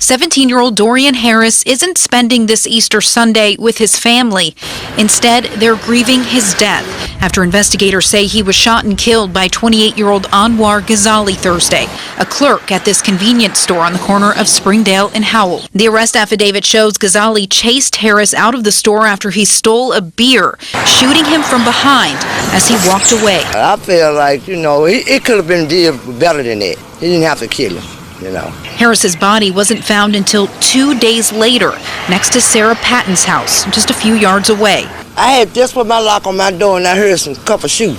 17-year-old Dorian Harris isn't spending this Easter Sunday with his family. Instead, they're grieving his death after investigators say he was shot and killed by 28-year-old Anwar Ghazali Thursday, a clerk at this convenience store on the corner of Springdale and Howell. The arrest affidavit shows Ghazali chased Harris out of the store after he stole a beer, shooting him from behind as he walked away. I feel like, it could have been better than that. He didn't have to kill him. Harris's body wasn't found until 2 days later, next to Sarah Patton's house, just a few yards away. I had just put my lock on my door and I heard some couple shooting.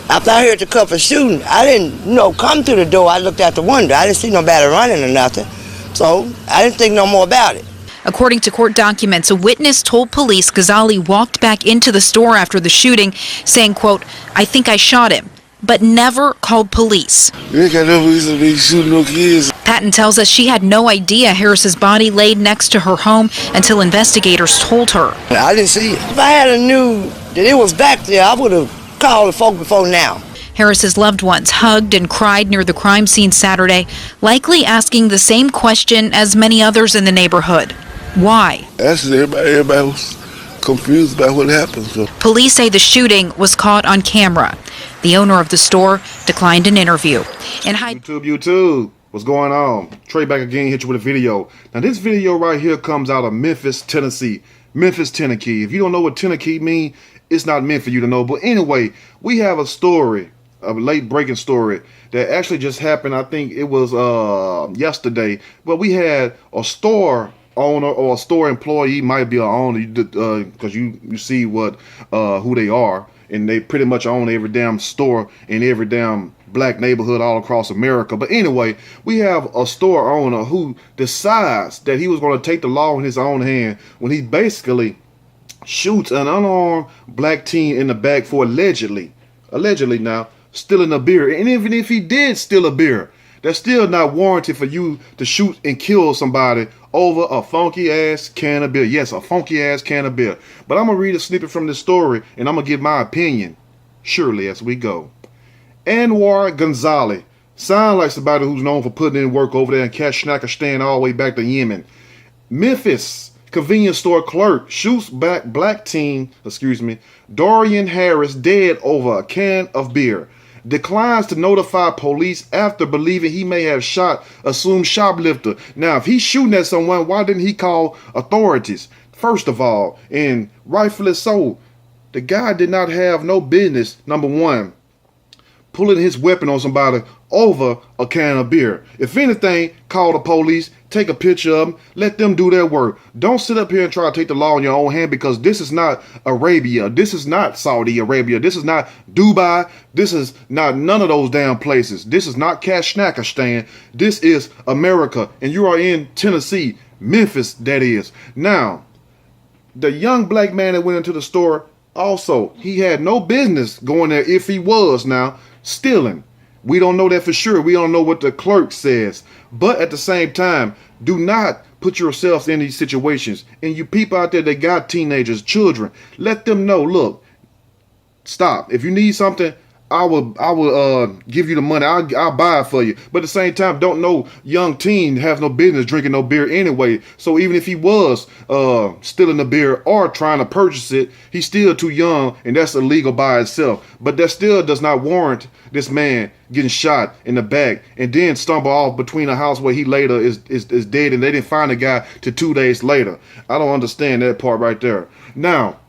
After I heard the couple shooting, I didn't, come through the door. I looked out the window. I didn't see nobody running or nothing. So I didn't think no more about it. According to court documents, a witness told police Ghazali walked back into the store after the shooting, saying, quote, "I think I shot him," but never called police. You ain't got no reason to be shooting no kids. Patton tells us she had no idea Harris's body laid next to her home until investigators told her. I didn't see it. If I had knew that it was back there, I would have called the folk before now. Harris's loved ones hugged and cried near the crime scene Saturday, likely asking the same question as many others in the neighborhood. Why? Everybody was confused about what happened. So. Police say the shooting was caught on camera. The owner of the store declined an interview. YouTube, what's going on? Trey back again, hit you with a video. Now this video right here comes out of Memphis, Tennessee. Memphis, Tennessee. If you don't know what Tennessee means, it's not meant for you to know. But anyway, we have a story, a late breaking story that actually just happened. I think it was yesterday. But we had a store owner or a store employee, might be an owner, because you see what who they are, and they pretty much own every damn store in every damn black neighborhood all across America. But anyway, we have a store owner who decides that he was going to take the law in his own hand when he basically shoots an unarmed black teen in the back for allegedly now stealing a beer. And even if he did steal a beer, that's still not warranted for you to shoot and kill somebody over a funky ass can of beer. Yes, a funky ass can of beer. But I'm gonna read a snippet from this story and I'm gonna give my opinion surely as we go. Anwar Ghazali sound like somebody who's known for putting in work over there in Kashnakerstan all the way back to Yemen. Memphis convenience store clerk shoots back black teen, Dorian Harris dead over a can of beer. Declines to notify police after believing he may have shot assumed shoplifter. Now, if he's shooting at someone, why didn't he call authorities? First of all, and rightfully so, the guy did not have no business, number one, pulling his weapon on somebody over a can of beer. If anything, call the police, take a picture of them, let them do their work. Don't sit up here and try to take the law in your own hand, because this is not Arabia. This is not Saudi Arabia. This is not Dubai. This is not none of those damn places. This is not Kashnakerstan. This is America. And you are in Tennessee, Memphis, that is. Now, the young black man that went into the store, also, he had no business going there if he was now stealing. We don't know that for sure. We don't know what the clerk says. But at the same time, do not put yourselves in these situations. And you people out there that got teenagers, children, let them know, look, stop. If you need something, I will give you the money. I'll buy it for you. But at the same time, don't no young teen have no business drinking no beer anyway. So even if he was stealing the beer or trying to purchase it, he's still too young, and that's illegal by itself. But that still does not warrant this man getting shot in the back and then stumble off between a house where he later is dead, and they didn't find the guy till 2 days later. I don't understand that part right there. Now,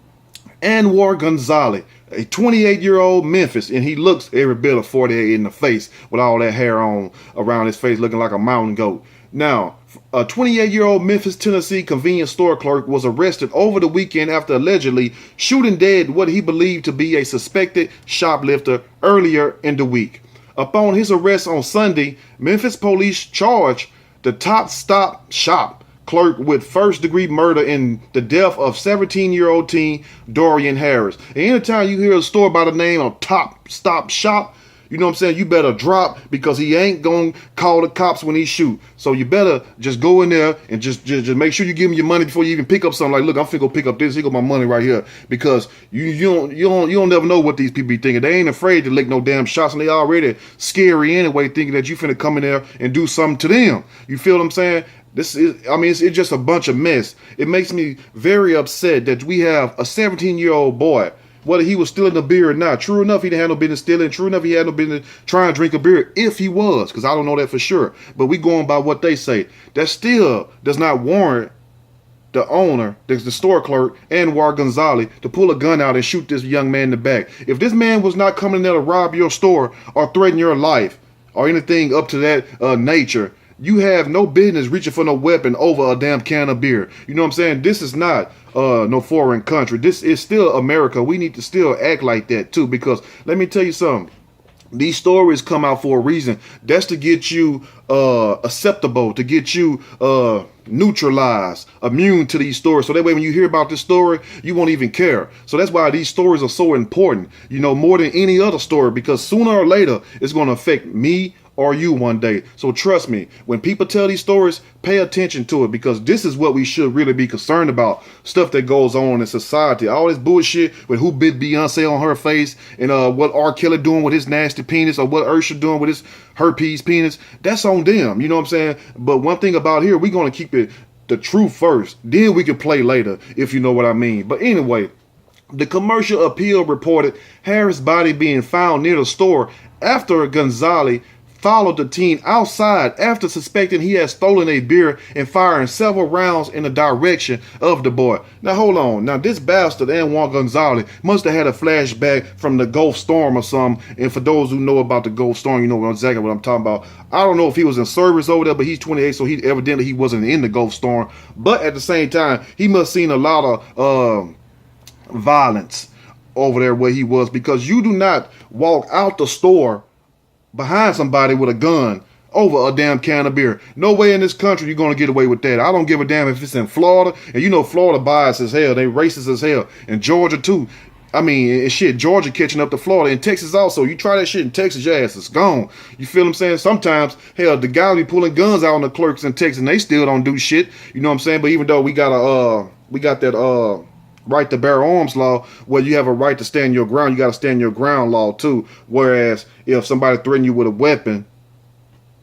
Anwar Ghazali, a 28-year-old Memphis, and he looks every bit of 48 in the face with all that hair on around his face looking like a mountain goat. Now, a 28-year-old Memphis, Tennessee convenience store clerk was arrested over the weekend after allegedly shooting dead what he believed to be a suspected shoplifter earlier in the week. Upon his arrest on Sunday, Memphis police charged the Top Stop Shop clerk with first-degree murder in the death of 17-year-old teen Dorian Harris. And anytime you hear a store by the name of Top Stop Shop, you know what I'm saying, you better drop, because he ain't gonna call the cops when he shoot. So you better just go in there and just make sure you give him your money before you even pick up something. Like, look, I'm finna go pick up this. Here go my money right here. Because you don't never know what these people be thinking. They ain't afraid to lick no damn shots, and they already scary anyway, thinking that you finna come in there and do something to them. You feel what I'm saying? It's just a bunch of mess. It makes me very upset that we have a 17-year-old boy, whether he was stealing a beer or not. True enough, he didn't have no business stealing. True enough, he had no business trying to drink a beer, if he was, because I don't know that for sure. But we going by what they say. That still does not warrant the owner, the store clerk, Anwar Gonzalez, to pull a gun out and shoot this young man in the back. If this man was not coming in there to rob your store or threaten your life or anything up to that nature, you have no business reaching for no weapon over a damn can of beer. You know what I'm saying? This is not no foreign country. This is still America. We need to still act like that too, because let me tell you something. These stories come out for a reason. That's to get you acceptable, to get you neutralized, immune to these stories. So that way when you hear about this story, you won't even care. So that's why these stories are so important, you know, more than any other story, because sooner or later it's going to affect me or you one day. So trust me, when people tell these stories, pay attention to it, because this is what we should really be concerned about. Stuff that goes on in society. All this bullshit with who bit Beyonce on her face, and what R. Kelly doing with his nasty penis, or what Usher doing with his herpes penis. That's on them. You know what I'm saying? But one thing about here, we're going to keep it the truth first. Then we can play later, if you know what I mean. But anyway, the Commercial Appeal reported Harris' body being found near the store after Gonzalez followed the teen outside after suspecting he had stolen a beer and firing several rounds in the direction of the boy. Now hold on. Now this bastard, Anwar Gonzalez, must have had a flashback from the Gulf Storm or something. And for those who know about the Gulf Storm, you know exactly what I'm talking about. I don't know if he was in service over there, but he's 28, so he wasn't in the Gulf Storm. But at the same time, he must have seen a lot of violence over there where he was, because you do not walk out the store behind somebody with a gun over a damn can of beer. No way in this country you're going to get away with that. I don't give a damn if it's in Florida. And you know Florida biased as hell. They racist as hell. And Georgia too. I mean, shit, Georgia catching up to Florida. And Texas also. You try that shit in Texas, your ass is gone. You feel what I'm saying? Sometimes, hell, the guys be pulling guns out on the clerks in Texas and they still don't do shit. You know what I'm saying? But even though we got that right to bear arms law, where you have a right to stand your ground, you got to stand your ground law too. Whereas if somebody threaten you with a weapon,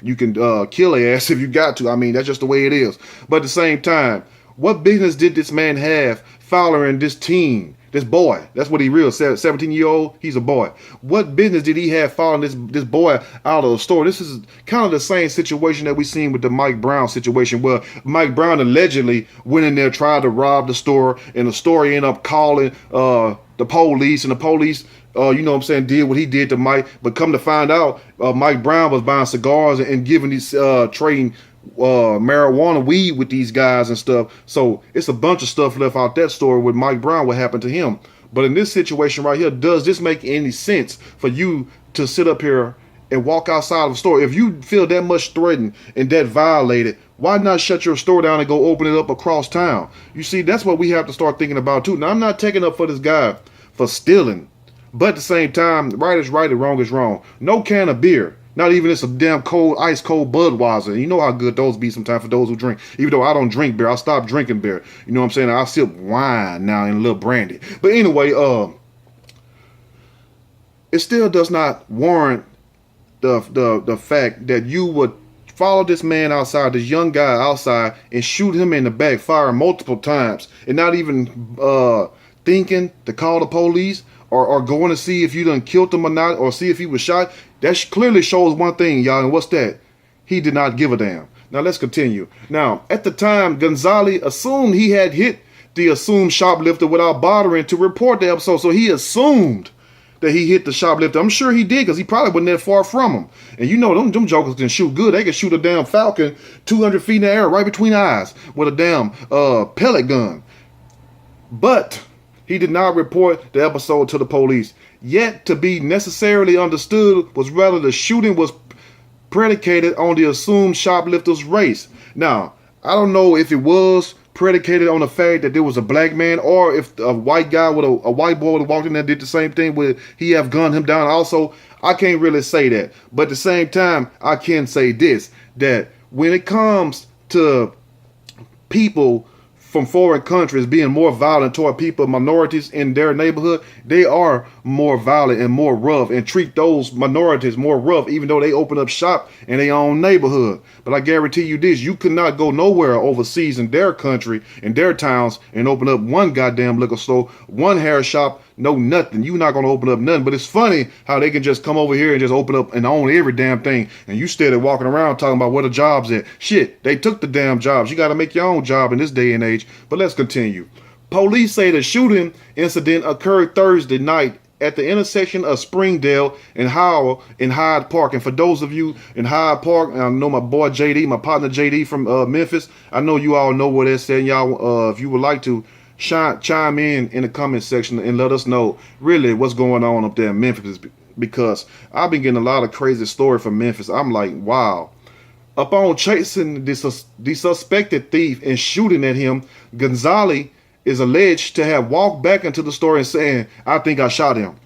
you can kill their ass if you got to. I mean, that's just the way it is. But at the same time, what business did this man have following this teen, this boy? That's what he real said. 17-year-old, he's a boy. What business did he have following this boy out of the store? This is kind of the same situation that we seen with the Mike Brown situation, where Mike Brown allegedly went in there, tried to rob the store, and the store ended up calling the police, and the police, you know what I'm saying, did what he did to Mike. But come to find out, Mike Brown was buying cigars and giving these trading marijuana weed with these guys and stuff. So it's a bunch of stuff left out that story with Mike Brown, what happened to him. But in this situation right here, does this make any sense for you to sit up here and walk outside of a store? If you feel that much threatened and that violated, why not shut your store down and go open it up across town? You see, that's what we have to start thinking about too. Now, I'm not taking up for this guy for stealing, but at the same time, right is right and wrong is wrong. No can of beer. Not even it's a damn cold, ice cold Budweiser. You know how good those be sometimes for those who drink. Even though I don't drink beer, I stopped drinking beer. You know what I'm saying? I sip wine now and a little brandy. But anyway, it still does not warrant the fact that you would follow this man outside, this young guy outside, and shoot him in the back, fire multiple times, and not even thinking to call the police or going to see if you done killed him or not, or see if he was shot. That clearly shows one thing, y'all, and what's that? He did not give a damn. Now, let's continue. Now, at the time, Gonzalez assumed he had hit the assumed shoplifter without bothering to report the episode. So he assumed that he hit the shoplifter. I'm sure he did, because he probably wasn't that far from him. And you know, them jokers can shoot good. They can shoot a damn falcon 200 feet in the air right between the eyes with a damn pellet gun. But he did not report the episode to the police. Yet to be necessarily understood was rather the shooting was predicated on the assumed shoplifter's race. Now, I don't know if it was predicated on the fact that there was a black man, or if a white guy with a white boy would have walked in there and did the same thing, would he have gunned him down also? I can't really say that. But at the same time, I can say this, that when it comes to people from foreign countries being more violent toward people, minorities in their neighborhood, they are more violent and more rough and treat those minorities more rough, even though they open up shop in their own neighborhood. But I guarantee you this, you could not go nowhere overseas in their country, in their towns, and open up one goddamn liquor store, one hair shop, no nothing. You're not going to open up nothing. But it's funny how they can just come over here and just open up and own every damn thing. And you still walking around talking about where the jobs at. Shit, they took the damn jobs. You got to make your own job in this day and age. But let's continue. Police say the shooting incident occurred Thursday night at the intersection of Springdale and Howell in Hyde Park. And for those of you in Hyde Park, I know my boy JD, my partner JD from Memphis, I know you all know what that's saying. Y'all, if you would like to chime in the comment section and let us know really what's going on up there in Memphis, because I've been getting a lot of crazy stories from Memphis. I'm like, wow. Upon chasing the suspected thief and shooting at him, Gonzalez is alleged to have walked back into the store and saying, I think I shot him.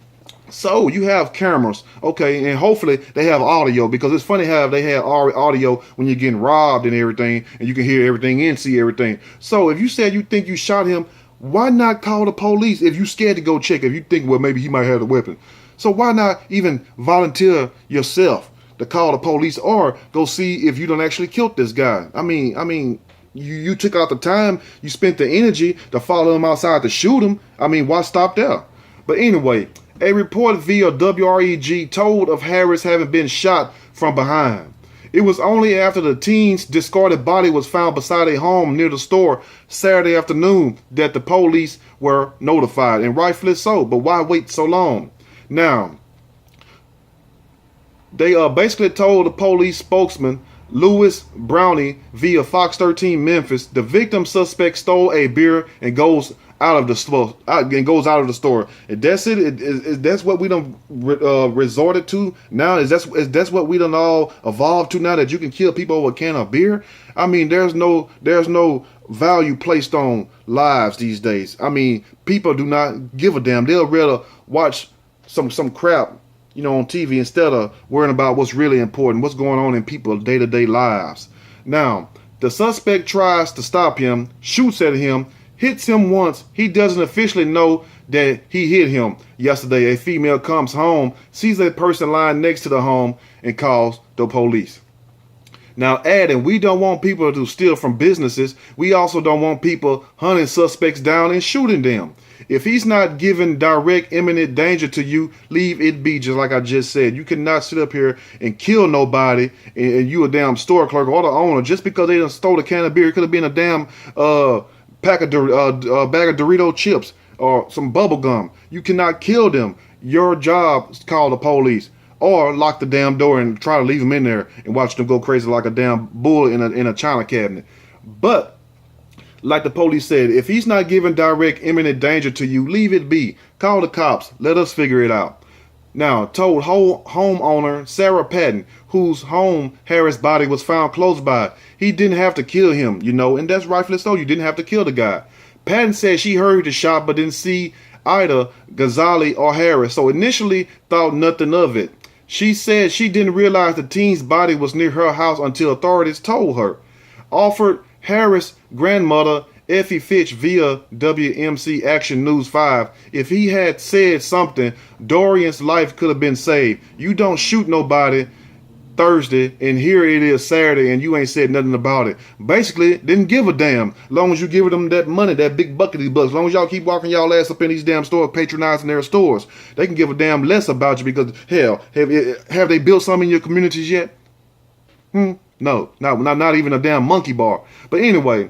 So you have cameras, okay, and hopefully they have audio, because it's funny how they have audio when you're getting robbed and everything, and you can hear everything and see everything. So if you said you think you shot him, why not call the police if you're scared to go check, if you think, well, maybe he might have a weapon? So why not even volunteer yourself to call the police or go see if you done actually killed this guy? I mean, you took out the time, you spent the energy to follow him outside to shoot him. I mean, why stop there? But anyway, a report via WREG told of Harris having been shot from behind. It was only after the teen's discarded body was found beside a home near the store Saturday afternoon that the police were notified, and rightfully so. But why wait so long? Now, they basically told the police spokesman Louis Brownie via Fox 13 Memphis, the victim suspect stole a beer and goes out of the store. And that's it. That's what we done resorted to now. That's what we done all evolved to now, that you can kill people over a can of beer. I mean, there's no value placed on lives these days. I mean, people do not give a damn. They'll rather watch some crap, on TV, instead of worrying about what's really important, what's going on in people's day-to-day lives. Now, the suspect tries to stop him, shoots at him, hits him once. He doesn't officially know that he hit him. Yesterday, a female comes home, sees a person lying next to the home, and calls the police. Now, adding, we don't want people to steal from businesses. We also don't want people hunting suspects down and shooting them. If he's not giving direct imminent danger to you, leave it be, just like I just said. You cannot sit up here and kill nobody, and you a damn store clerk or the owner, just because they done stole a can of beer. It could have been a damn bag of Dorito chips or some bubble gum. You cannot kill them. Your job is to call the police, or lock the damn door and try to leave them in there and watch them go crazy like a damn bull in a china cabinet. But like the police said, if he's not giving direct imminent danger to you, leave it be. Call the cops. Let us figure it out. Now, told homeowner Sarah Patton, whose home Harris' body was found close by, he didn't have to kill him, and that's rightfully so. You didn't have to kill the guy. Patton said she heard the shot but didn't see either Gonzalez or Harris, so initially thought nothing of it. She said she didn't realize the teen's body was near her house until authorities told her. Offered Harris' grandmother Effie Fitch via WMC Action News 5, if he had said something, Dorian's life could have been saved. You don't shoot nobody Thursday, and here it is Saturday, and you ain't said nothing about it. Basically, didn't give a damn. As long as you give them that money, that big buckety bucks, as long as y'all keep walking y'all ass up in these damn stores, patronizing their stores, they can give a damn less about you, because, hell, have they built some in your communities yet? No, not even a damn monkey bar. But anyway,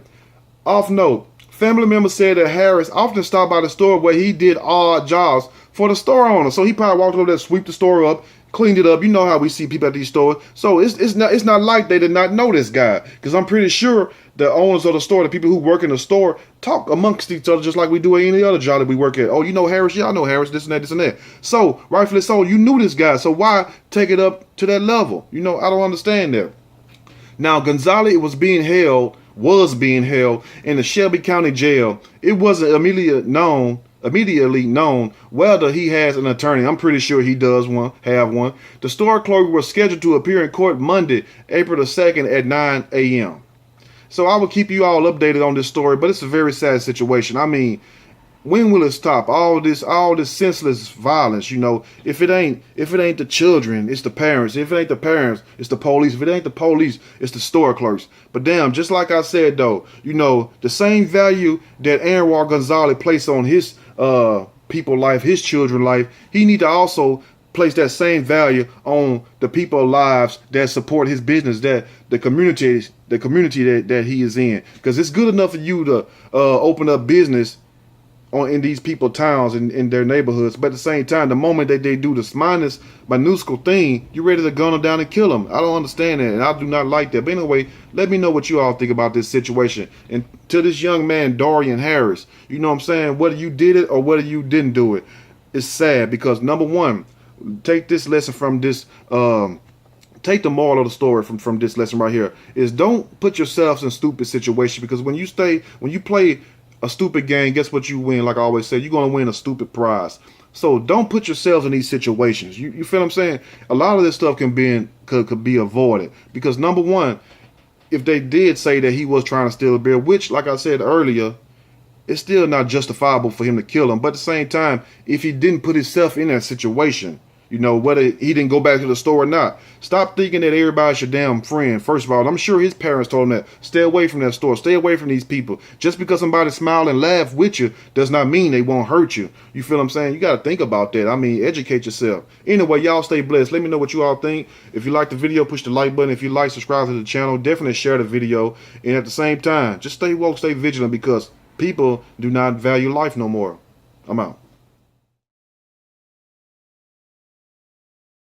off note, family members said that Harris often stopped by the store where he did odd jobs for the store owner. So he probably walked over there, swept the store up, cleaned it up. You know how we see people at these stores. So it's not like they did not know this guy, because I'm pretty sure the owners of the store, the people who work in the store, talk amongst each other just like we do at any other job that we work at. Oh, you know Harris? Yeah, I know Harris. This and that, this and that. So rightfully so, you knew this guy. So why take it up to that level? I don't understand that. Now, Gonzalez was being held in the Shelby County Jail. It wasn't immediately known whether he has an attorney. I'm pretty sure he does have one. The store clerk was scheduled to appear in court Monday, April the 2nd at 9 a.m. So I will keep you all updated on this story, but it's a very sad situation. I mean, When will it stop? All this senseless violence, you know. If it ain't the children, it's the parents. If it ain't the parents, it's the police. If it ain't the police, it's the store clerks. But damn, just like I said though, you know, the same value that Anwar Gonzalez placed on his people life, his children life, he need to also place that same value on the people's lives that support his business, that the community that he is in. Because it's good enough for you to open up business in these people towns and in their neighborhoods, but at the same time, the moment that they do the smallest minuscule thing, you're ready to gun them down and kill them. I don't understand that, and I do not like that. But anyway, let me know what you all think about this situation. And to this young man, Dorian Harris, you know what I'm saying, whether you did it or whether you didn't do it, it's sad. Because number one, take this lesson from this take the moral of the story from this lesson right here, is don't put yourselves in stupid situations. Because when you play a stupid game, guess what you win? Like I always say, you're going to win a stupid prize. So don't put yourselves in these situations. You feel what I'm saying? A lot of this stuff could be avoided. Because number one, if they did say that he was trying to steal a beer, which, like I said earlier, it's still not justifiable for him to kill him. But at the same time, if he didn't put himself in that situation, you know, whether he didn't go back to the store or not, stop thinking that everybody's your damn friend. First of all, I'm sure his parents told him that. Stay away from that store. Stay away from these people. Just because somebody smile and laugh with you does not mean they won't hurt you. You feel what I'm saying? You got to think about that. I mean, educate yourself. Anyway, y'all stay blessed. Let me know what you all think. If you like the video, push the like button. If you like, subscribe to the channel. Definitely share the video. And at the same time, just stay woke, stay vigilant, because people do not value life no more. I'm out.